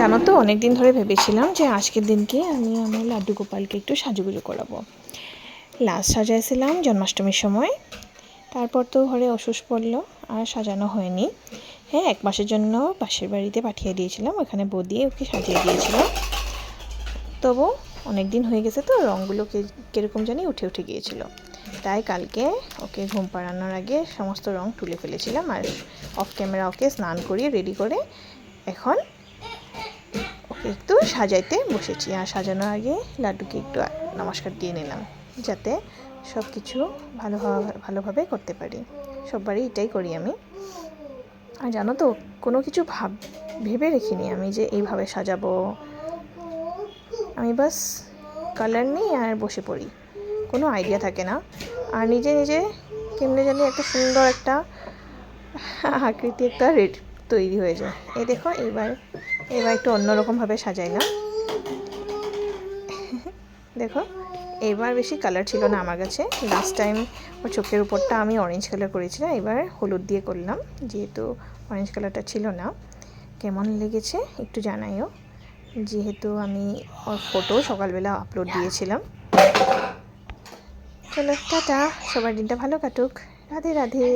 জানো তো অনেক দিন ধরে ভেবেছিলাম যে আজকের দিনকে আমি আমার লাড্ডু গোপালকে একটু সাজুগুজু করাবো। লাস্ট সাজাইছিলাম জন্মাষ্টমীর সময়, তারপর তো ঘরে অসুস্থ পড়লো আর সাজানো হয়নি। হ্যাঁ, 1 মাসের জন্য পাশের বাড়িতে পাঠিয়ে দিয়েছিলাম, ওখানে বৌদি ওকে সাজিয়ে দিয়েছিল। তবু অনেক দিন হয়ে গেছে তো রঙগুলো কীরকম জানি উঠে উঠে গিয়েছিল, তাই কালকে ওকে ঘুম পাড়ানোর আগে সমস্ত রঙ তুলে ফেলেছিলাম আর অফ ক্যামেরা ওকে স্নান করিয়ে রেডি করে এখন ওকে একটু সাজাইতে বসেছি। আর সাজানোর আগে লাড্ডুকে একটু নমস্কার দিয়ে নিলাম, যাতে সব কিছু ভালোভাবে করতে পারি। সববারই এটাই করি আমি। আর জানো তো কোনো কিছু ভেবে রেখিনি আমি যে এইভাবে সাজাবো। আমি বাস কালার নিই আর বসে পড়ি, কোনো আইডিয়া থাকে না। আর নিজে নিজে কেমনে জানি একটা সুন্দর একটা আকৃতি একটা তৈরি হয়ে যায়। এই দেখো, এবার একটু অন্যরকমভাবে সাজাই না। দেখো, এবার বেশি কালার ছিল না আমার কাছে। লাস্ট টাইম ওর চোখের উপরটা আমি অরেঞ্জ কালার করেছিলাম, এবার হলুদ দিয়ে করলাম, যেহেতু অরেঞ্জ কালারটা ছিল না। কেমন লেগেছে একটু জানাইও, যেহেতু আমি ওর ফটো সকালবেলা আপলোড দিয়েছিলাম। চলো টাটা, সবার দিনটা ভালো কাটুক। রাধে রাধে।